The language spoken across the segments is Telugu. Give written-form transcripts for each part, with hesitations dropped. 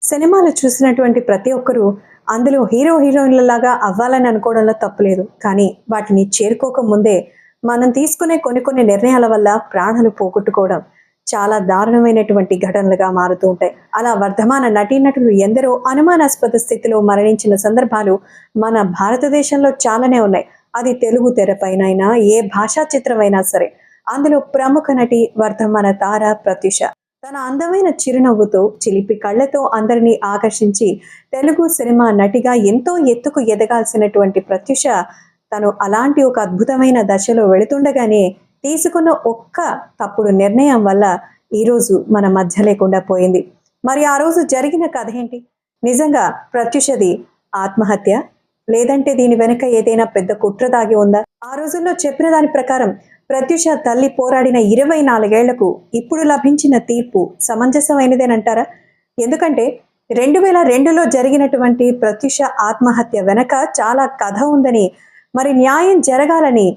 సినిమాలు చూసినటువంటి ప్రతి ఒక్కరూ అందులో హీరో హీరోయిన్లలాగా అవ్వాలని అనుకోవడంలో తప్పులేదు. కానీ వాటిని చేరుకోక ముందే మనం తీసుకునే కొన్ని నిర్ణయాల వల్ల ప్రాణాలు పోగొట్టుకోవడం చాలా దారుణమైనటువంటి ఘటనలుగా మారుతూ ఉంటాయి. అలా వర్ధమాన నటీనటులు ఎందరో అనుమానాస్పద స్థితిలో మరణించిన సందర్భాలు మన భారతదేశంలో చాలానే ఉన్నాయి. అది తెలుగు తెరపైనైనా ఏ భాషా చిత్రమైనా సరే. అందులో ప్రముఖ నటి వర్ధమాన తార ప్రత్యూష. తన అందమైన చిరునవ్వుతో చిలిపి కళ్ళతో అందరినీ ఆకర్షించి తెలుగు సినిమా నటిగా ఎంతో ఎత్తుకు ఎదగాల్సినటువంటి ప్రత్యూష తను అలాంటి ఒక అద్భుతమైన దశలో వెళుతుండగానే తీసుకున్న ఒక్క తప్పుడు నిర్ణయం వల్ల ఈరోజు మన మధ్య లేకుండా పోయింది. మరి ఆ రోజు జరిగిన కథ ఏంటి? నిజంగా ప్రత్యూషది ఆత్మహత్య, లేదంటే దీని వెనుక ఏదైనా పెద్ద కుట్ర దాగి ఉందా? ఆ రోజుల్లో చెప్పిన దాని ప్రకారం ప్రత్యూష తల్లి పోరాడిన 24 ఏళ్లకు ఇప్పుడు లభించిన తీర్పు సమంజసమైనదేనంటారా? ఎందుకంటే 2002లో జరిగినటువంటి ప్రత్యూష ఆత్మహత్య వెనక చాలా కథ ఉందని, మరి న్యాయం జరగాలని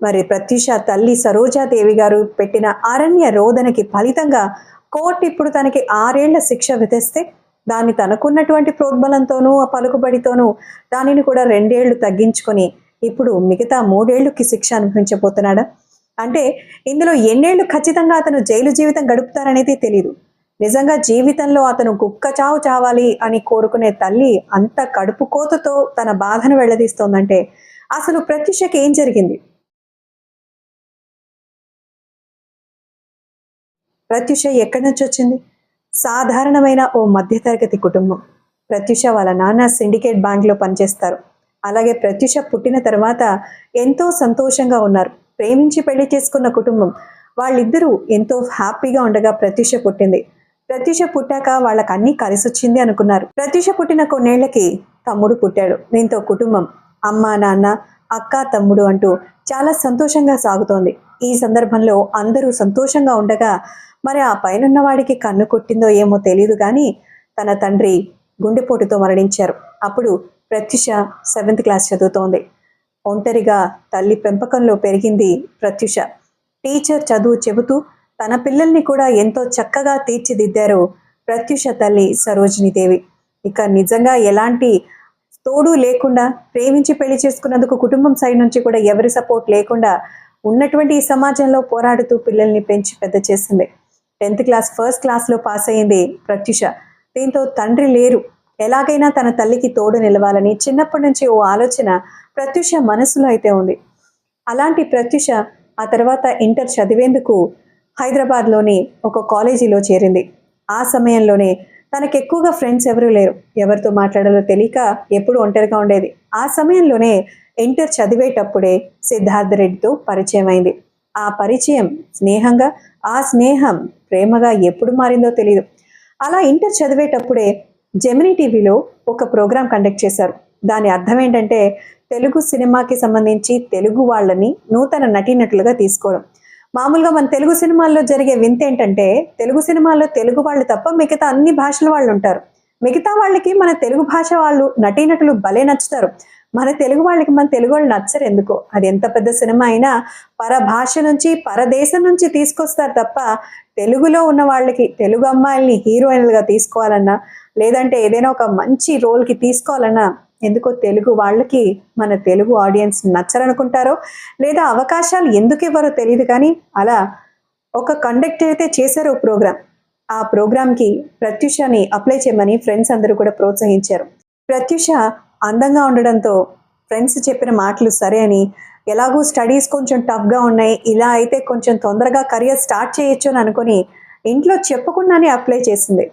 మరి ప్రత్యూష తల్లి సరోజాదేవి గారు పెట్టిన అరణ్య రోదనకి ఫలితంగా కోర్టు ఇప్పుడు తనకి 6 ఏళ్ల శిక్ష విధిస్తే దాన్ని తనకున్నటువంటి ప్రోద్బలంతోనూ ఆ పలుకుబడితోనూ దానిని కూడా 2 ఏళ్లు తగ్గించుకొని ఇప్పుడు మిగతా 3 ఏళ్లకి శిక్ష అనుభవించబోతున్నాడా? అంటే ఇందులో ఎన్నేళ్లు ఖచ్చితంగా అతను జైలు జీవితం గడుపుతారనేది తెలియదు. నిజంగా జీవితంలో అతను కుక్క చావు చావాలి అని కోరుకునే తల్లి అంత కడుపు కోతతో తన బాధను వెళ్లదీస్తోందంటే అసలు ప్రత్యూషకి ఏం జరిగింది? ప్రత్యూష ఎక్కడి నుంచి వచ్చింది? సాధారణమైన ఓ మధ్యతరగతి కుటుంబం. ప్రత్యూష వాళ్ళ నాన్న సిండికేట్ బ్యాంక్లో పనిచేస్తారు. అలాగే ప్రత్యూష పుట్టిన తర్వాత ఎంతో సంతోషంగా ఉన్నారు. ప్రేమించి పెళ్లి చేసుకున్న కుటుంబం. వాళ్ళిద్దరూ ఎంతో హ్యాపీగా ఉండగా ప్రత్యూష పుట్టింది. ప్రత్యూష పుట్టాక వాళ్ళకి అన్నీ కలిసొచ్చింది అనుకున్నారు. ప్రత్యూష పుట్టిన కొన్నేళ్లకి తమ్ముడు పుట్టాడు. దీంతో కుటుంబం అమ్మ నాన్న అక్క తమ్ముడు అంటూ చాలా సంతోషంగా సాగుతోంది. ఈ సందర్భంలో అందరూ సంతోషంగా ఉండగా మరి ఆ పైనున్న వాడికి కన్ను కొట్టిందో ఏమో తెలియదు కానీ తన తండ్రి గుండెపోటుతో మరణించారు. అప్పుడు ప్రత్యూష 7th క్లాస్ చదువుతోంది. ఒంటరిగా తల్లి పెంపకంలో పెరిగింది ప్రత్యూష. టీచర్ చదువు చెబుతూ తన పిల్లల్ని కూడా ఎంతో చక్కగా తీర్చిదిద్దారు ప్రత్యూష తల్లి సరోజినీదేవి. ఇక నిజంగా ఎలాంటి తోడు లేకుండా ప్రేమించి పెళ్లి చేసుకున్నందుకు కుటుంబం సైడ్ నుంచి కూడా ఎవరి సపోర్ట్ లేకుండా ఉన్నటువంటి ఈ సమాజంలో పోరాడుతూ పిల్లల్ని పెంచి పెద్ద చేసింది. 10th క్లాస్ ఫస్ట్ క్లాస్లో పాస్ అయింది ప్రత్యూష. దీంతో తండ్రి లేరు, ఎలాగైనా తన తల్లికి తోడు నిలవాలని చిన్నప్పటి నుంచి ఓ ఆలోచన ప్రత్యూష మనసులో అయితే ఉంది. అలాంటి ప్రత్యూష ఆ తర్వాత ఇంటర్ చదివేందుకు హైదరాబాద్లోని ఒక కాలేజీలో చేరింది. ఆ సమయంలోనే తనకు ఎక్కువగా ఫ్రెండ్స్ ఎవరూ లేరు. ఎవరితో మాట్లాడాలో తెలియక ఎప్పుడు ఒంటరిగా ఉండేది. ఆ సమయంలోనే ఇంటర్ చదివేటప్పుడే సిద్ధార్థ రెడ్డితో పరిచయం అయింది. ఆ పరిచయం స్నేహంగా, ఆ స్నేహం ప్రేమగా ఎప్పుడు మారిందో తెలియదు. అలా ఇంటర్ చదివేటప్పుడే జెమినీ టీవీలో ఒక ప్రోగ్రాం కండక్ట్ చేశారు. దాని అర్థం ఏంటంటే తెలుగు సినిమాకి సంబంధించి తెలుగు వాళ్ళని నూతన నటీనటులుగా తీసుకోవడం. మామూలుగా మన తెలుగు సినిమాల్లో జరిగే వింత ఏంటంటే తెలుగు సినిమాల్లో తెలుగు వాళ్ళు తప్ప మిగతా అన్ని భాషల వాళ్ళు ఉంటారు. మిగతా వాళ్ళకి మన తెలుగు భాష వాళ్ళు నటీనటులు భలే నచ్చుతారు. మన తెలుగు వాళ్ళకి మన తెలుగు వాళ్ళు నచ్చరు ఎందుకో. అది ఎంత పెద్ద సినిమా అయినా పరభాష నుంచి పరదేశం నుంచి తీసుకొస్తారు తప్ప తెలుగులో ఉన్న వాళ్ళకి తెలుగు అమ్మాయిల్ని హీరోయిన్లుగా తీసుకోవాలన్నా లేదంటే ఏదైనా ఒక మంచి రోల్కి తీసుకోవాలన్నా ఎందుకో తెలుగు వాళ్ళకి మన తెలుగు ఆడియన్స్ నచ్చరనుకుంటారో లేదా అవకాశాలు ఎందుకు ఇవ్వరో తెలియదు. కానీ అలా ఒక కండక్ట్ అయితే చేశారు ప్రోగ్రామ్. ఆ ప్రోగ్రామ్కి ప్రత్యూషని అప్లై చేయమని ఫ్రెండ్స్ అందరూ కూడా ప్రోత్సహించారు. ప్రత్యూష అందంగా ఉండడంతో ఫ్రెండ్స్ చెప్పిన మాటలు సరే అని, ఎలాగూ స్టడీస్ కొంచెం టఫ్గా ఉన్నాయి, ఇలా అయితే కొంచెం తొందరగా కెరియర్ స్టార్ట్ చేయొచ్చు అని అనుకుని ఇంట్లో చెప్పకుండానే అప్లై చేసింది.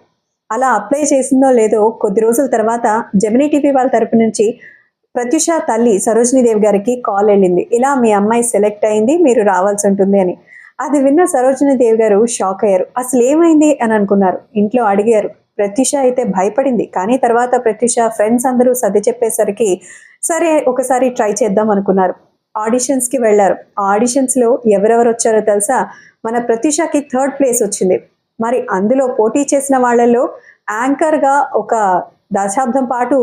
అలా అప్లై చేసిందో లేదో కొద్ది రోజుల తర్వాత జెమినీ టీవీ వాళ్ళ తరపు నుంచి ప్రత్యూష తల్లి సరోజినీదేవి గారికి కాల్ వెళ్ళింది. ఇలా మీ అమ్మాయి సెలెక్ట్ అయింది, మీరు రావాల్సి ఉంటుంది అని. అది విన్న సరోజినీదేవి గారు షాక్ అయ్యారు. అసలు ఏమైంది అని అనుకున్నారు. ఇంట్లో అడిగారు. ప్రత్యూష అయితే భయపడింది. కానీ తర్వాత ప్రత్యూష ఫ్రెండ్స్ అందరూ సర్ది చెప్పేసరికి సరే ఒకసారి ట్రై చేద్దాం అనుకున్నారు. ఆడిషన్స్కి వెళ్ళారు. ఆ ఆడిషన్స్లో ఎవరెవరు వచ్చారో తెలుసా? మన ప్రత్యూషకి 3rd ప్లేస్ వచ్చింది. మరి అందులో పోటీ చేసిన వాళ్ళల్లో యాంకర్గా ఒక దశాబ్దం పాటు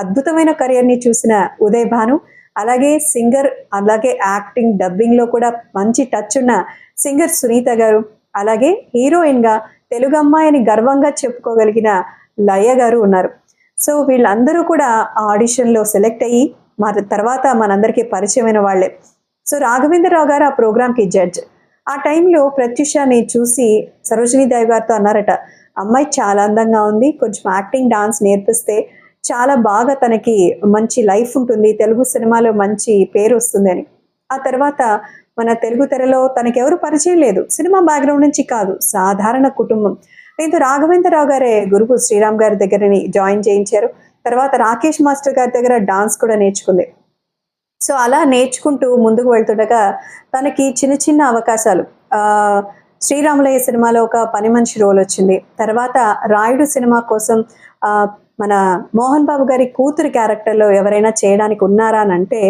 అద్భుతమైన కెరియర్ని చూసిన ఉదయ్ భాను, అలాగే సింగర్, అలాగే యాక్టింగ్ డబ్బింగ్లో కూడా మంచి టచ్ ఉన్న సింగర్ సునీత గారు, అలాగే హీరోయిన్గా తెలుగు అమ్మాయిని గర్వంగా చెప్పుకోగలిగిన లయ గారు ఉన్నారు. సో వీళ్ళందరూ కూడా ఆ ఆడిషన్లో సెలెక్ట్ అయ్యి మరి తర్వాత మనందరికీ పరిచయమైన వాళ్ళే. సో రాఘవేంద్రరావు గారు ఆ ప్రోగ్రామ్కి జడ్జ్. ఆ టైంలో ప్రత్యూషని చూసి సరోజినీ దేవి గారితో అన్నారట, అమ్మాయి చాలా అందంగా ఉంది, కొంచెం యాక్టింగ్ డాన్స్ నేర్పిస్తే చాలా బాగా తనకి మంచి లైఫ్ ఉంటుంది, తెలుగు సినిమాలో మంచి పేరు వస్తుంది అని. ఆ తర్వాత మన తెలుగు తెరలో తనకెవరు పరిచయం లేదు, సినిమా బ్యాక్గ్రౌండ్ నుంచి కాదు, సాధారణ కుటుంబం. దీంతో రాఘవేంద్రరావు గారే గురువు శ్రీరామ్ గారి దగ్గరని జాయిన్ చేయించారు. తర్వాత రాకేష్ మాస్టర్ గారి దగ్గర డాన్స్ కూడా నేర్చుకుంది. సో అలా నేర్చుకుంటూ ముందుకు వెళ్తుండగా తనకి చిన్న చిన్న అవకాశాలు, శ్రీరాములయ్య సినిమాలో ఒక పని మనిషి రోల్ వచ్చింది. తర్వాత రాయుడు సినిమా కోసం మన మోహన్ బాబు గారి కూతురు క్యారెక్టర్లో ఎవరైనా చేయడానికి ఉన్నారా అని అంటే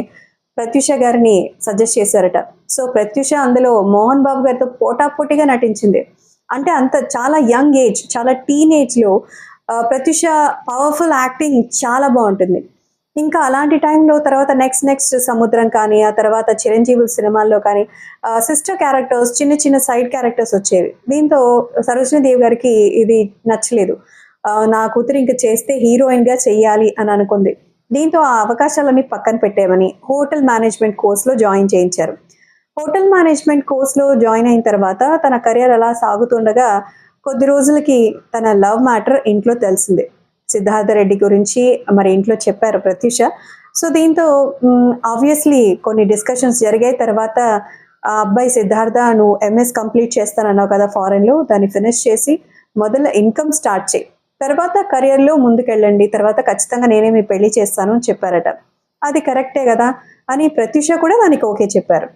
ప్రత్యూష గారిని సజెస్ట్ చేశారట. సో ప్రత్యూష అందులో మోహన్ బాబు గారితో పోటాపోటీగా నటించింది. అంటే అంత చాలా యంగ్ ఏజ్, చాలా టీనేజ్లో ప్రత్యూష పవర్ఫుల్ యాక్టింగ్ చాలా బాగుంటుంది. ఇంకా అలాంటి టైంలో తర్వాత నెక్స్ట్ సముద్రం కానీ, ఆ తర్వాత చిరంజీవి సినిమాల్లో కానీ సిస్టర్ క్యారెక్టర్స్, చిన్న చిన్న సైడ్ క్యారెక్టర్స్ వచ్చేవి. దీంతో సరోజినీ దేవి గారికి ఇది నచ్చలేదు. నా కూతురు ఇంకా చేస్తే హీరోయిన్గా చెయ్యాలి అని అనుకుంది. దీంతో ఆ అవకాశాలన్నీ పక్కన పెట్టేమని హోటల్ మేనేజ్మెంట్ కోర్స్లో జాయిన్ చేయించారు. హోటల్ మేనేజ్మెంట్ కోర్స్లో జాయిన్ అయిన తర్వాత తన కెరియర్ అలా సాగుతుండగా కొద్ది రోజులకి తన లవ్ మ్యాటర్ ఇంట్లో తెలిసింది. సిద్ధార్థ రెడ్డి గురించి మరి ఇంట్లో చెప్పారు ప్రత్యూష. సో దీంతో ఆబ్వియస్లీ కొన్ని డిస్కషన్స్ జరిగాయి. తర్వాత ఆ అబ్బాయి సిద్ధార్థ, నువ్వు ఎంఎస్ కంప్లీట్ చేస్తానన్నావు కదా ఫారెన్లో, దాన్ని ఫినిష్ చేసి మొదలు ఇన్కమ్ స్టార్ట్ చేయి, తర్వాత కెరియర్లో ముందుకెళ్ళండి, తర్వాత ఖచ్చితంగా నేనే మీ పెళ్లి చేస్తాను అని చెప్పారట. అది కరెక్టే కదా అని ప్రత్యూష కూడా దానికి ఓకే చెప్పారు.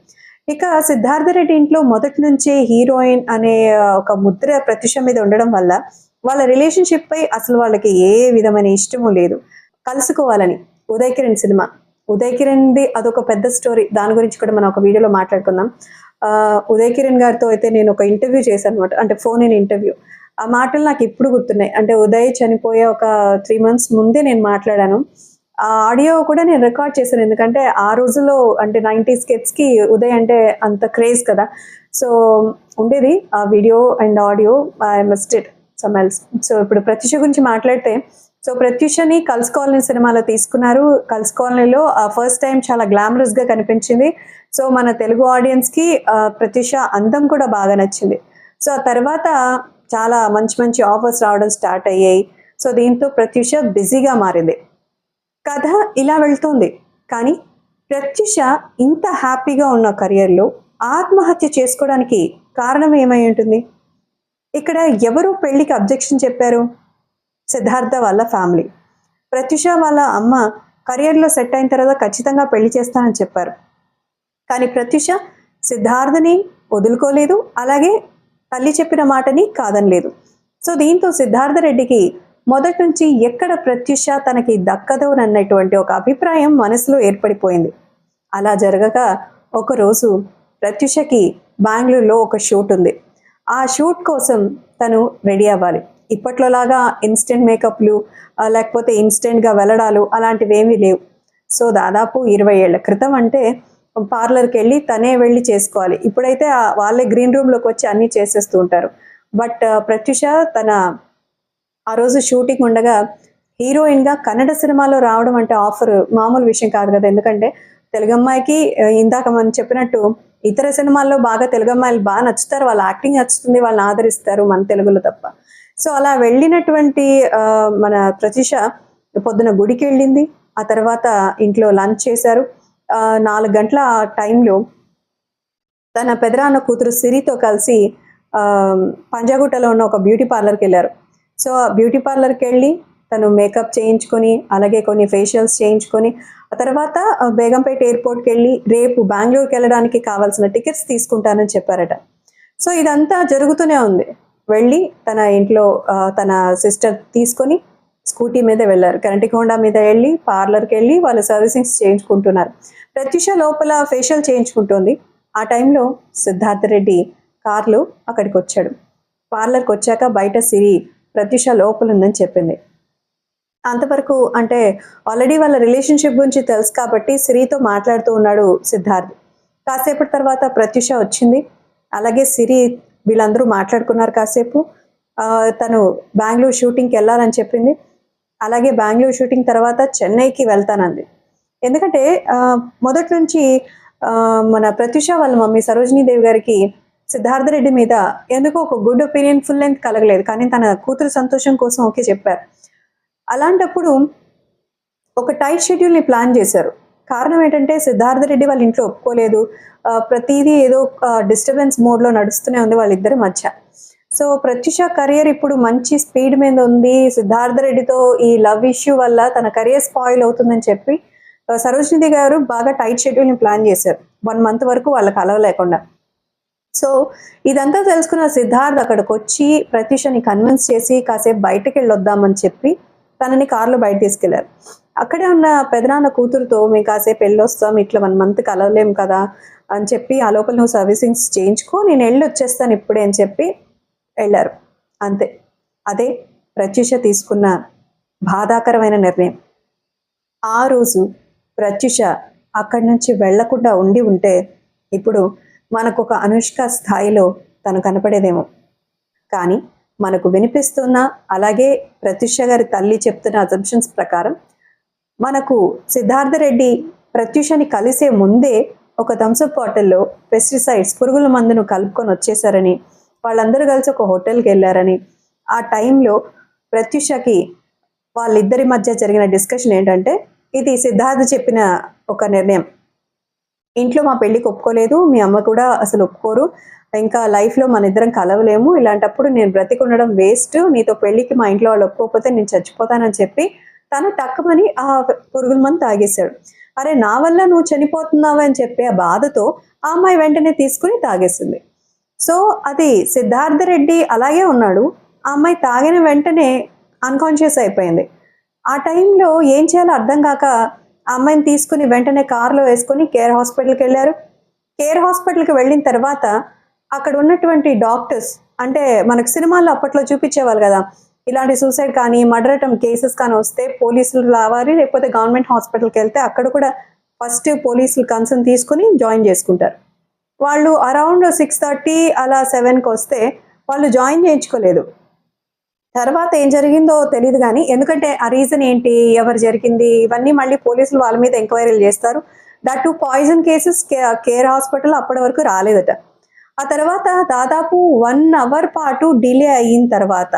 ఇక సిద్ధార్థ రెడ్డి ఇంట్లో మొదటి నుంచే హీరోయిన్ అనే ఒక ముద్ర ప్రత్యూష మీద ఉండడం వల్ల వాళ్ళ రిలేషన్షిప్ పై అసలు వాళ్ళకి ఏ విధమైన ఇష్టము లేదు. కలుసుకోవాలని ఉదయ్ కిరణ్ సినిమా, ఉదయ్ కిరణ్ది అదొక పెద్ద స్టోరీ, దాని గురించి కూడా మనం ఒక వీడియోలో మాట్లాడుకుందాం. ఉదయ్ కిరణ్ గారితో అయితే నేను ఒక ఇంటర్వ్యూ చేశాను అనమాట, అంటే ఫోన్ ఇన్ ఇంటర్వ్యూ. ఆ మాటలు నాకు ఇప్పుడు గుర్తున్నాయి. అంటే ఉదయ్ చనిపోయే ఒక 3 months ముందే నేను మాట్లాడాను. ఆ ఆడియో కూడా నేను రికార్డ్ చేశాను, ఎందుకంటే ఆ రోజుల్లో అంటే 90s కిడ్స్కి ఉదయ్ అంటే అంత క్రేజ్ కదా. సో ఉండేది ఆ video and audio, I missed it some else. So ఇప్పుడు ప్రత్యూష గురించి మాట్లాడితే, సో ప్రత్యూషని కల్స్ కాలనీ సినిమాలో తీసుకున్నారు. కల్స్ కాలనీలో ఫస్ట్ టైం చాలా గ్లామరస్గా కనిపించింది. సో మన తెలుగు ఆడియన్స్కి ప్రత్యూష అందం కూడా బాగా నచ్చింది. సో ఆ తర్వాత చాలా మంచి మంచి ఆఫర్స్ రావడం స్టార్ట్ అయ్యాయి. సో దీంతో ప్రత్యూష బిజీగా మారింది. కథ ఇలా వెళ్తుంది. కానీ ప్రత్యూష ఇంత హ్యాపీగా ఉన్న కెరియర్లో ఆత్మహత్య చేసుకోవడానికి కారణం ఏమై ఉంటుంది? ఇక్కడ ఎవరు పెళ్లికి అబ్జెక్షన్ చెప్పారు? సిద్ధార్థ వాళ్ళ ఫ్యామిలీ. ప్రత్యూష వాళ్ళ అమ్మ కెరియర్లో సెట్ అయిన తర్వాత ఖచ్చితంగా పెళ్లి చేస్తానని చెప్పారు. కానీ ప్రత్యూష సిద్ధార్థని వదులుకోలేదు, అలాగే తల్లి చెప్పిన మాటని కాదనలేదు. సో దీంతో సిద్ధార్థ రెడ్డికి మొదటి నుంచి ఎక్కడ ప్రత్యూష తనకి దక్కదు అన్నటువంటి ఒక అభిప్రాయం మనసులో ఏర్పడిపోయింది. అలా జరగక ఒకరోజు ప్రత్యూషకి బెంగళూరులో ఒక షూట్ ఉంది. ఆ షూట్ కోసం తను రెడీ అవ్వాలి. ఇప్పట్లోలాగా ఇన్స్టెంట్ మేకప్లు లేకపోతే ఇన్స్టెంట్గా వెళ్ళడాలు అలాంటివి ఏమీ లేవు. సో దాదాపు 20 ఏళ్ల క్రితం అంటే పార్లర్కి వెళ్ళి తనే వెళ్ళి చేసుకోవాలి. ఇప్పుడైతే వాళ్ళే గ్రీన్ రూమ్లోకి వచ్చి అన్నీ చేసేస్తూ ఉంటారు. బట్ ప్రత్యూష తన ఆ రోజు షూటింగ్ ఉండగా హీరోయిన్గా కన్నడ సినిమాలో రావడం అంటే ఆఫర్ మామూలు విషయం కాదు కదా. ఎందుకంటే తెలుగు అమ్మాయికి ఇందాక మనం చెప్పినట్టు ఇతర సినిమాల్లో బాగా తెలుగు అమ్మాయిలు బాగా నచ్చుతారు, వాళ్ళ యాక్టింగ్ నచ్చుతుంది, వాళ్ళని ఆదరిస్తారు మన తెలుగులో తప్ప. సో అలా వెళ్ళినటువంటి మన ప్రత్యూష పొద్దున గుడికి వెళ్ళింది. ఆ తర్వాత ఇంట్లో లంచ్ చేశారు. 4 గంటల టైంలో తన పెదనాన్న కూతురు సిరితో కలిసి పంజాగుట్టలో ఉన్న ఒక బ్యూటీ పార్లర్కి వెళ్ళారు. సో ఆ బ్యూటీ పార్లర్కి వెళ్ళి తను మేకప్ చేయించుకొని, అలాగే కొన్ని ఫేషియల్స్ చేయించుకొని, ఆ తర్వాత బేగంపేట ఎయిర్పోర్ట్కి వెళ్ళి రేపు బెంగళూరుకి వెళ్ళడానికి కావాల్సిన టికెట్స్ తీసుకుంటానని చెప్పారట. సో ఇదంతా జరుగుతూనే ఉంది. వెళ్ళి తన ఇంట్లో తన సిస్టర్ తీసుకొని స్కూటీ మీద వెళ్ళారు. కరెంట్ హోండా మీద వెళ్ళి పార్లర్కి వెళ్ళి వాళ్ళు సర్వీసింగ్స్ చేయించుకుంటున్నారు. ప్రత్యూష లోపల ఫేషియల్ చేయించుకుంటుంది. ఆ టైంలో సిద్ధార్థ రెడ్డి కార్లో అక్కడికి వచ్చాడు. పార్లర్కి వచ్చాక బయట సిరి ప్రత్యూష లోపల ఉందని చెప్పింది. అంతవరకు అంటే ఆల్రెడీ వాళ్ళ రిలేషన్షిప్ గురించి తెలుసు కాబట్టి సిరితో మాట్లాడుతూ ఉన్నాడు సిద్ధార్థ్. కాసేపటి తర్వాత ప్రత్యూష వచ్చింది, అలాగే సిరి, వీళ్ళందరూ మాట్లాడుకున్నారు కాసేపు. తను బెంగళూరు షూటింగ్కి వెళ్ళాలని చెప్పింది. అలాగే బెంగళూరు షూటింగ్ తర్వాత చెన్నైకి వెళ్తానంది. ఎందుకంటే మొదటి నుంచి మన ప్రత్యూష వాళ్ళ మమ్మీ సరోజినీదేవి గారికి సిద్ధార్థ రెడ్డి మీద ఎందుకో ఒక గుడ్ ఒపీనియన్ ఫుల్ లెంగ్త్ కలగలేదు. కానీ తన కూతురు సంతోషం కోసం ఓకే చెప్పారు. అలాంటప్పుడు ఒక టైట్ షెడ్యూల్ని ప్లాన్ చేశారు. కారణం ఏంటంటే సిద్ధార్థ రెడ్డి వాళ్ళ ఇంట్లో ఒప్పుకోలేదు. ప్రతిదీ ఏదో డిస్టర్బెన్స్ మోడ్లో నడుస్తూనే ఉంది వాళ్ళిద్దరి మధ్య. సో ప్రత్యూష కెరియర్ ఇప్పుడు మంచి స్పీడ్ మీద ఉంది. సిద్ధార్థ రెడ్డితో ఈ లవ్ ఇష్యూ వల్ల తన కెరియర్ స్పాయిల్ అవుతుందని చెప్పి సరోజినిది గారు బాగా టైట్ షెడ్యూల్ని ప్లాన్ చేశారు. 1 month వరకు వాళ్ళకి అలవ లేకుండా. సో ఇదంతా తెలుసుకున్న సిద్ధార్థ్ అక్కడికి వచ్చి ప్రత్యూషని కన్విన్స్ చేసి కాసేపు బయటకు వెళ్ళొద్దామని చెప్పి తనని కారులో బయట తీసుకెళ్లారు. అక్కడే ఉన్న పెదనాన్న కూతురుతో మేము కాసేపు వెళ్ళొస్తాం, ఇట్లా 1 month కలవలేం కదా అని చెప్పి ఆ లోపల నువ్వు సర్వీసింగ్స్ చేయించుకో, నేను వెళ్ళి వచ్చేస్తాను ఇప్పుడే అని చెప్పి వెళ్ళారు. అంతే. అదే ప్రత్యూష తీసుకున్న బాధాకరమైన నిర్ణయం. ఆ రోజు ప్రత్యూష అక్కడి నుంచి వెళ్లకుండా ఉండి ఉంటే ఇప్పుడు మనకు ఒక అనుష్క స్థాయిలో తను కనపడేదేమో. కానీ మనకు వినిపిస్తున్న అలాగే ప్రత్యూష గారి తల్లి చెప్తున్న అజంప్షన్స్ ప్రకారం మనకు సిద్ధార్థ రెడ్డి ప్రత్యూషని కలిసే ముందే ఒక థమ్సప్ బాటిల్లో పెస్టిసైడ్స్ పురుగుల మందును కలుపుకొని వచ్చేసారని, వాళ్ళందరూ కలిసి ఒక హోటల్కి వెళ్ళారని, ఆ టైంలో ప్రత్యూషకి వాళ్ళిద్దరి మధ్య జరిగిన డిస్కషన్ ఏంటంటే ఇది సిద్ధార్థ చెప్పిన ఒక నిర్ణయం. ఇంట్లో మా పెళ్ళికి ఒప్పుకోలేదు, మీ అమ్మ కూడా అసలు ఒప్పుకోరు, ఇంకా లైఫ్లో మన ఇద్దరం కలవలేము, ఇలాంటప్పుడు నేను బ్రతికుండడం వేస్ట్, నీతో పెళ్ళికి మా ఇంట్లో వాళ్ళు ఒప్పుకోకపోతే నేను చచ్చిపోతానని చెప్పి తను టక్కుమని ఆ పురుగుల మందు తాగేశాడు. అరే నా వల్ల నువ్వు చనిపోతున్నావు అని చెప్పి ఆ బాధతో ఆ అమ్మాయి వెంటనే తీసుకుని తాగేసింది. సో అది సిద్ధార్థ రెడ్డి అలాగే ఉన్నాడు. ఆ అమ్మాయి తాగిన వెంటనే అన్కాన్షియస్ అయిపోయింది. ఆ టైంలో ఏం చేయాలో అర్థం కాక ఆ అమ్మాయిని తీసుకుని వెంటనే కారులో వేసుకొని కేర్ హాస్పిటల్కి వెళ్ళారు. కేర్ హాస్పిటల్కి వెళ్ళిన తర్వాత అక్కడ ఉన్నటువంటి డాక్టర్స్, అంటే మనకు సినిమాల్లో అప్పట్లో చూపించేవాళ్ళు కదా, ఇలాంటి సూసైడ్ కానీ మర్డర్ అటెంప్ట్ కేసెస్ కానీ వస్తే పోలీసులు రావాలి, లేకపోతే గవర్నమెంట్ హాస్పిటల్కి వెళ్తే అక్కడ కూడా ఫస్ట్ పోలీసులు కన్సర్న్ తీసుకుని జాయిన్ చేసుకుంటారు. వాళ్ళు అరౌండ్ 6:30 అలా 7కి వస్తే వాళ్ళు జాయిన్ చేయించుకోలేదు. తర్వాత ఏం జరిగిందో తెలియదు కానీ, ఎందుకంటే ఆ రీజన్ ఏంటి, ఎవరు జరిగింది, ఇవన్నీ మళ్ళీ పోలీసులు వాళ్ళ మీద ఎంక్వైరీలు చేస్తారు. That 2 poison cases care hospital అప్పటి వరకు రాలేదట. ఆ తర్వాత దాదాపు 1 hour పాటు డిలే అయిన తర్వాత,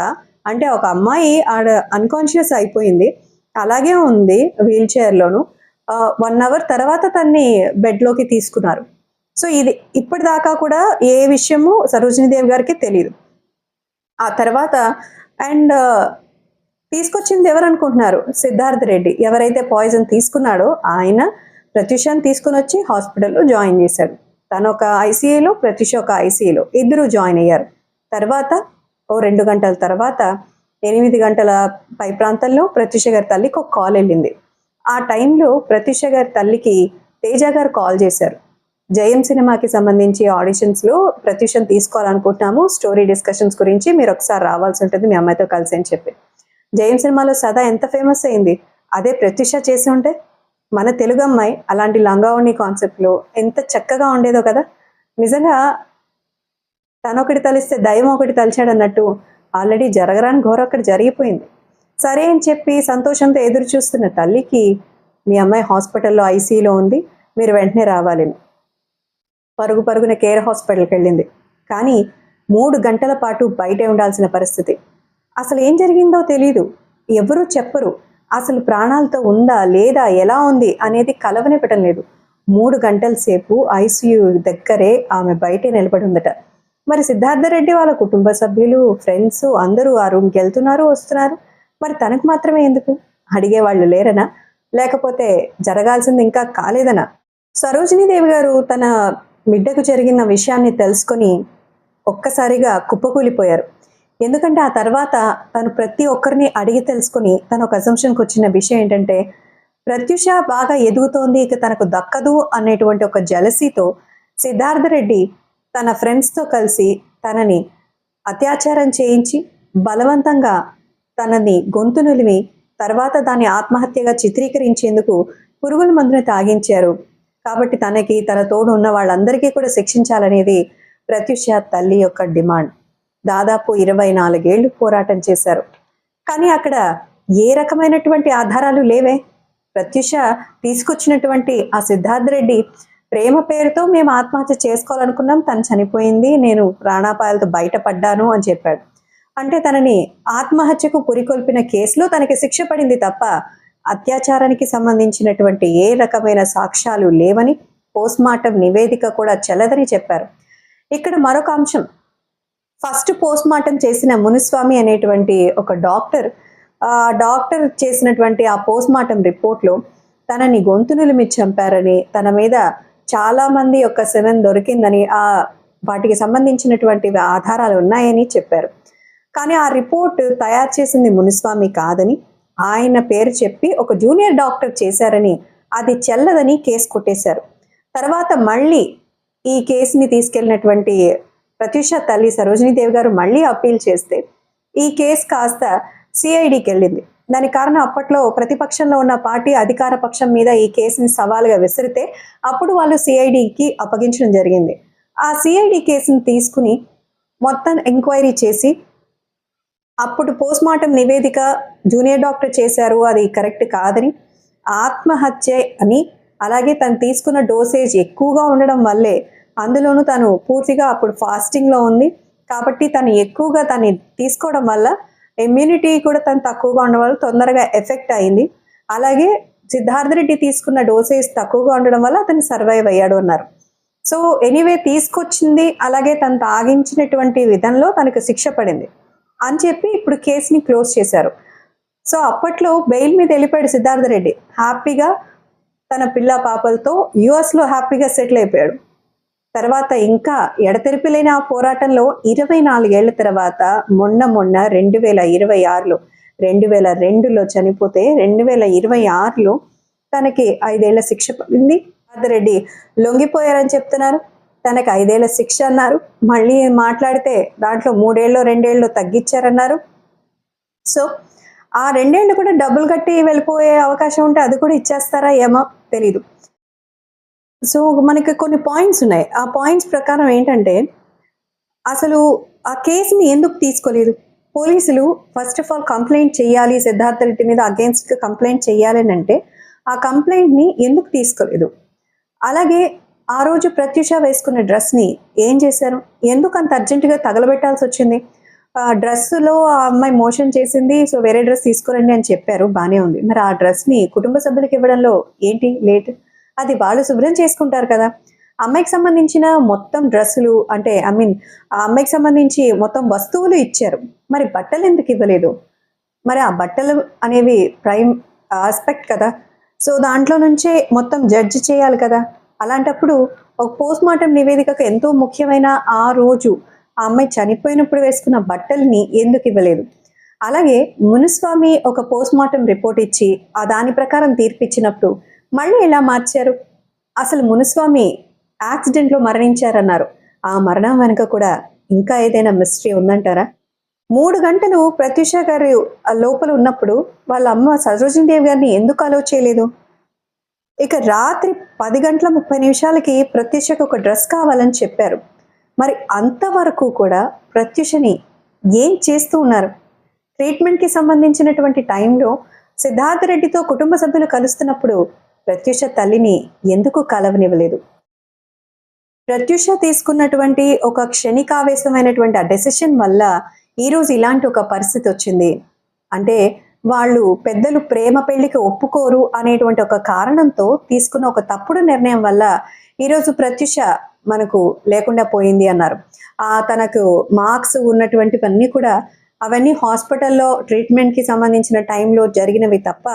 అంటే ఒక అమ్మాయి ఆడ అన్కాన్షియస్ అయిపోయింది, అలాగే ఉంది వీల్ చైర్లోను. 1 hour తర్వాత తన్ని బెడ్లోకి తీసుకున్నారు. సో ఇది ఇప్పటిదాకా కూడా ఏ విషయము సరోజినీదేవి గారికి తెలియదు. ఆ తర్వాత అండ్ తీసుకొచ్చింది ఎవరు అనుకుంటున్నారు? సిద్ధార్థ రెడ్డి. ఎవరైతే పాయిజన్ తీసుకున్నాడో ఆయన ప్రత్యూషని తీసుకుని వచ్చి హాస్పిటల్లో జాయిన్ చేశాడు. తను ఒక ఐసీయూలో, ప్రత్యూష ఒక ఐసీయూలో, ఇద్దరు జాయిన్ అయ్యారు. తర్వాత 2 గంటల తర్వాత 8 గంటల పై ప్రాంతంలో ప్రత్యూష గారి తల్లికి ఒక కాల్ వెళ్ళింది. ఆ టైంలో ప్రత్యూష గారి తల్లికి తేజ గారు కాల్ చేశారు. జయం సినిమాకి సంబంధించి ఆడిషన్స్లో ప్రత్యూషను తీసుకోవాలనుకుంటున్నాము, స్టోరీ డిస్కషన్స్ గురించి మీరు ఒకసారి రావాల్సి ఉంటుంది మీ అమ్మాయితో కలిసి అని చెప్పి. జయం సినిమాలో సదా ఎంత ఫేమస్ అయింది, అదే ప్రత్యూష చేసి ఉంటే మన తెలుగు అమ్మాయి అలాంటి లంగావణి కాన్సెప్ట్లో ఎంత చక్కగా ఉండేదో కదా. నిజంగా తనొకటి తలిస్తే దైవం ఒకటి తలిచాడు అన్నట్టు ఆల్రెడీ జరగరాని ఘోరం అక్కడ జరిగిపోయింది. సరే అని చెప్పి సంతోషంతో ఎదురు చూస్తున్న తల్లికి మీ అమ్మాయి హాస్పిటల్లో ఐసీయూలో ఉంది, మీరు వెంటనే రావాలని పరుగున కేర్ హాస్పిటల్కి వెళ్ళింది. కానీ 3 గంటల పాటు బయటే ఉండాల్సిన పరిస్థితి. అసలు ఏం జరిగిందో తెలీదు, ఎవరూ చెప్పరు. అసలు ప్రాణాలతో ఉందా లేదా, ఎలా ఉంది అనేది కలవనివ్వటం లేదు. 3 గంటల సేపు ఐసీయూ దగ్గరే ఆమె బయటే నిలబడి ఉందట. మరి సిద్ధార్థ రెడ్డి వాళ్ళ కుటుంబ సభ్యులు, ఫ్రెండ్స్ అందరూ ఆ రూమ్కి వెళ్తున్నారు, వస్తున్నారు. మరి తనకు మాత్రమే ఎందుకు? అడిగేవాళ్ళు లేరనా, లేకపోతే జరగాల్సింది ఇంకా కాలేదనా? సరోజినీదేవి గారు తన బిడ్డకు జరిగిన విషయాన్ని తెలుసుకొని ఒక్కసారిగా కుప్పకూలిపోయారు. ఎందుకంటే ఆ తర్వాత తను ప్రతి ఒక్కరిని అడిగి తెలుసుకుని తను ఒక అజంప్షన్కి వచ్చిన విషయం ఏంటంటే ప్రత్యూష బాగా ఎదుగుతోంది, ఇక తనకు దక్కదు అనేటువంటి ఒక జలసీతో సిద్ధార్థ రెడ్డి తన ఫ్రెండ్స్తో కలిసి తనని అత్యాచారం చేయించి బలవంతంగా తనని గొంతు నులిమి తర్వాత దాన్ని ఆత్మహత్యగా చిత్రీకరించేందుకు పురుగుల మందుని తాగించారు. కాబట్టి తనకి తన తోడు ఉన్న వాళ్ళందరికీ కూడా శిక్షించాలనేది ప్రత్యూష తల్లి యొక్క డిమాండ్. దాదాపు 24 ఏళ్లు పోరాటం చేశారు. కానీ అక్కడ ఏ రకమైనటువంటి ఆధారాలు లేవే. ప్రత్యూష తీసుకొచ్చినటువంటి ఆ సిద్ధార్థ రెడ్డి ప్రేమ పేరుతో మేము ఆత్మహత్య చేసుకోవాలనుకున్నాం, తను చనిపోయింది, నేను ప్రాణాపాయాలతో బయటపడ్డాను అని చెప్పాడు. అంటే తనని ఆత్మహత్యకు పురికొల్పిన కేసులో తనకి శిక్ష పడింది తప్ప అత్యాచారానికి సంబంధించినటువంటి ఏ రకమైన సాక్ష్యాలు లేవని, పోస్ట్మార్టం నివేదిక కూడా చెల్లదని చెప్పారు. ఇక్కడ మరొక అంశం, ఫస్ట్ పోస్ట్మార్టం చేసిన మునుస్వామి అనేటువంటి ఒక డాక్టర్, ఆ డాక్టర్ చేసినటువంటి ఆ పోస్ట్మార్టం రిపోర్ట్లో తనని గొంతు నులిమి చంపారని, తన మీద చాలా మంది యొక్క సెమెన్ దొరికిందని, వాటికి సంబంధించినటువంటి ఆధారాలు ఉన్నాయని చెప్పారు. కానీ ఆ రిపోర్ట్ తయారు చేసింది మునుస్వామి కాదని, ఆయన పేరు చెప్పి ఒక జూనియర్ డాక్టర్ చేశారని, అది చెల్లదని కేసు కొట్టేశారు. తర్వాత మళ్ళీ ఈ కేసుని తీసుకెళ్ళినటువంటి ప్రత్యూష తల్లి సరోజినీదేవి గారు మళ్ళీ అప్పీల్ చేస్తే ఈ కేసు కాస్త సిఐడికి వెళ్ళింది. దానికి కారణం అప్పట్లో ప్రతిపక్షంలో ఉన్న పార్టీ అధికార పక్షం మీద ఈ కేసుని సవాలుగా విసిరితే అప్పుడు వాళ్ళు సిఐడికి అప్పగించడం జరిగింది. ఆ సిఐడి కేసుని తీసుకుని మొత్తం ఎంక్వైరీ చేసి అప్పుడు పోస్ట్మార్టం నివేదిక జూనియర్ డాక్టర్ చేశారు, అది కరెక్ట్ కాదని, ఆత్మహత్య అని, అలాగే తను తీసుకున్న డోసేజ్ ఎక్కువగా ఉండడం వల్లే, అందులోనూ తను పూర్తిగా అప్పుడు ఫాస్టింగ్లో ఉంది కాబట్టి తను ఎక్కువగా తను తీసుకోవడం వల్ల ఇమ్యూనిటీ కూడా తను తక్కువగా ఉండడం వల్ల తొందరగా ఎఫెక్ట్ అయింది. అలాగే సిద్ధార్థ రెడ్డి తీసుకున్న డోసేజ్ తక్కువగా ఉండడం వల్ల అతను సర్వైవ్ అయ్యాడు అన్నారు. సో ఎనీవే తీసుకొచ్చింది, అలాగే తను తాగించినటువంటి విధంలో తనకు శిక్ష పడింది అని చెప్పి ఇప్పుడు కేసుని క్లోజ్ చేశారు. సో అప్పట్లో బెయిల్ మీద వెళ్ళిపోయాడు సిద్ధార్థ రెడ్డి, హ్యాపీగా తన పిల్ల పాపలతో యుఎస్లో హ్యాపీగా సెటిల్ అయిపోయాడు. తర్వాత ఇంకా ఎడతెరిపి లేని ఆ పోరాటంలో 24 ఏళ్ల తర్వాత మొన్న 2026లో 2002లో చనిపోతే 2026లో తనకి 5 ఏళ్ల శిక్ష పడింది. సిద్ధార్థ రెడ్డి లొంగిపోయారని చెప్తున్నారు. తనకి 5 ఏళ్ల శిక్ష అన్నారు. మళ్ళీ మాట్లాడితే దాంట్లో 3 ఏళ్ళు 2 ఏళ్ళు తగ్గించారన్నారు. సో ఆ 2 ఏళ్ళు కూడా డబ్బులు కట్టి వెళ్ళిపోయే అవకాశం ఉంటే అది కూడా ఇచ్చేస్తారా ఏమో తెలీదు. సో మనకి కొన్ని పాయింట్స్ ఉన్నాయి. ఆ పాయింట్స్ ప్రకారం ఏంటంటే, అసలు ఆ కేసుని ఎందుకు తీసుకోలేదు? పోలీసులు ఫస్ట్ ఆఫ్ ఆల్ కంప్లైంట్ చేయాలి, సిద్ధార్థ రెడ్డి మీద అగేన్స్ట్ కంప్లైంట్ చేయాలి అని అంటే ఆ కంప్లైంట్ని ఎందుకు తీసుకోలేదు? అలాగే ఆ రోజు ప్రత్యూష వేసుకున్న డ్రెస్ని ఏం చేశారు? ఎందుకు అంత అర్జెంటుగా తగలబెట్టాల్సి వచ్చింది? డ్రెస్సులో ఆ అమ్మాయి మోషన్ చేసింది, సో వేరే డ్రెస్ తీసుకురండి అని చెప్పారు, బాగానే ఉంది. మరి ఆ డ్రెస్ని కుటుంబ సభ్యులకు ఇవ్వడంలో ఏంటి లేట్? అది వాళ్ళు శుభ్రం చేసుకుంటారు కదా. అమ్మాయికి సంబంధించిన మొత్తం డ్రెస్సులు అంటే ఆ అమ్మాయికి సంబంధించి మొత్తం వస్తువులు ఇచ్చారు, మరి బట్టలు ఎందుకు ఇవ్వలేదు? మరి ఆ బట్టలు అనేవి ప్రైమ్ ఆస్పెక్ట్ కదా. సో దాంట్లో నుంచే మొత్తం జడ్జి చేయాలి కదా. అలాంటప్పుడు ఒక పోస్ట్మార్టం నివేదికకు ఎంతో ముఖ్యమైన ఆ రోజు ఆ అమ్మాయి చనిపోయినప్పుడు వేసుకున్న బట్టల్ని ఎందుకు ఇవ్వలేదు? అలాగే మునుస్వామి ఒక పోస్ట్మార్టం రిపోర్ట్ ఇచ్చి దాని ప్రకారం తీర్పిచ్చినప్పుడు మళ్ళీ ఎలా మార్చారు? అసలు మునుస్వామి యాక్సిడెంట్లో మరణించారన్నారు. ఆ మరణం వెనుక కూడా ఇంకా ఏదైనా మిస్టరీ ఉందంటారా? 3 గంటలు ప్రత్యూష గారు లోపల ఉన్నప్పుడు వాళ్ళ అమ్మ సరోజినీదేవి గారిని ఎందుకు అలో చేయలేదు? ఇక రాత్రి 10:30 ప్రత్యూషకు ఒక డ్రెస్ కావాలని చెప్పారు. మరి అంతవరకు కూడా ప్రత్యూషని ఏం చేస్తూ ఉన్నారు? ట్రీట్మెంట్కి సంబంధించినటువంటి టైంలో సిద్ధార్థ రెడ్డితో కుటుంబ సభ్యులు కలుస్తున్నప్పుడు ప్రత్యూష తల్లిని ఎందుకు కలవనివ్వలేదు? ప్రత్యూష తీసుకున్నటువంటి ఒక క్షణికావేశమైనటువంటి ఆ డెసిషన్ వల్ల ఈరోజు ఇలాంటి ఒక పరిస్థితి వచ్చింది. అంటే వాళ్ళు పెద్దలు ప్రేమ పెళ్లికి ఒప్పుకోరు అనేటువంటి ఒక కారణంతో తీసుకున్న ఒక తప్పుడు నిర్ణయం వల్ల ఈరోజు ప్రత్యూష మనకు లేకుండా పోయింది అన్నారు. తనకు మార్క్స్ ఉన్నటువంటివన్నీ కూడా అవన్నీ హాస్పిటల్లో ట్రీట్మెంట్కి సంబంధించిన టైంలో జరిగినవి తప్ప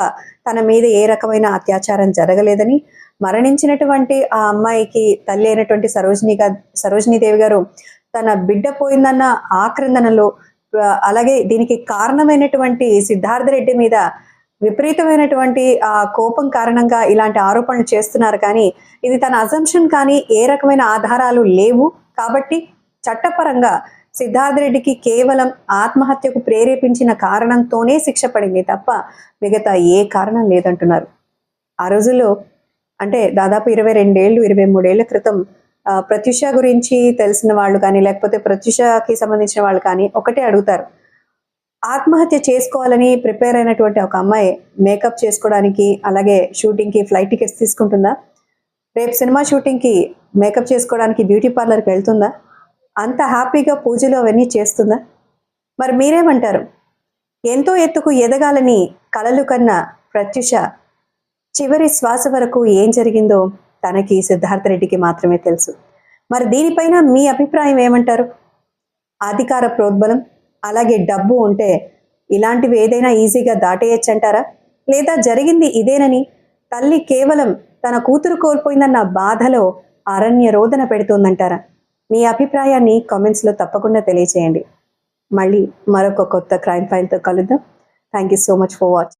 తన మీద ఏ రకమైన అత్యాచారం జరగలేదని, మరణించినటువంటి ఆ అమ్మాయికి తల్లి అయినటువంటి సరోజినీదేవి గారు తన బిడ్డ పోయిందన్న ఆక్రందనలో, అలాగే దీనికి కారణమైనటువంటి సిద్ధార్థ రెడ్డి మీద విపరీతమైనటువంటి ఆ కోపం కారణంగా ఇలాంటి ఆరోపణలు చేస్తున్నారు. కానీ ఇది తన అజంప్షన్, కానీ ఏ రకమైన ఆధారాలు లేవు. కాబట్టి చట్టపరంగా సిద్ధార్థ రెడ్డికి కేవలం ఆత్మహత్యకు ప్రేరేపించిన కారణంతోనే శిక్ష పడింది తప్ప మిగతా ఏ కారణం లేదంటున్నారు. ఆ రోజుల్లో అంటే దాదాపు 22 ఏళ్ళు 23 ఏళ్ల క్రితం ప్రత్యూష గురించి తెలిసిన వాళ్ళు కానీ లేకపోతే ప్రత్యూషకి సంబంధించిన వాళ్ళు కానీ ఒకటే అడుగుతారు. ఆత్మహత్య చేసుకోవాలని ప్రిపేర్ అయినటువంటి ఒక అమ్మాయి మేకప్ చేసుకోవడానికి అలాగే షూటింగ్కి ఫ్లైట్ టికెట్స్ తీసుకుంటుందా? రేపు సినిమా షూటింగ్కి మేకప్ చేసుకోవడానికి బ్యూటీ పార్లర్కి వెళ్తుందా? అంత హ్యాపీగా పూజలు అవన్నీ చేస్తుందా? మరి మీరేమంటారు? ఎంతో ఎత్తుకు ఎదగాలని కలలు కన్న ప్రత్యూష చివరి శ్వాస వరకు ఏం జరిగిందో తనకి సిద్ధార్థ రెడ్డికి మాత్రమే తెలుసు. మరి దీనిపైన మీ అభిప్రాయం ఏమంటారు? అధికార ప్రోద్బలం అలాగే డబ్బు ఉంటే ఇలాంటివి ఏదైనా ఈజీగా దాటేయచ్చంటారా? లేదా జరిగింది ఇదేనని తల్లి కేవలం తన కూతురు కోల్పోయిందన్న బాధలో అరణ్య రోదన పెడుతోందంటారా? మీ అభిప్రాయాన్ని కామెంట్స్లో తప్పకుండా తెలియచేయండి. మళ్ళీ మరొక కొత్త క్రైమ్ ఫైల్తో కలుద్దాం. Thank you so much for watching.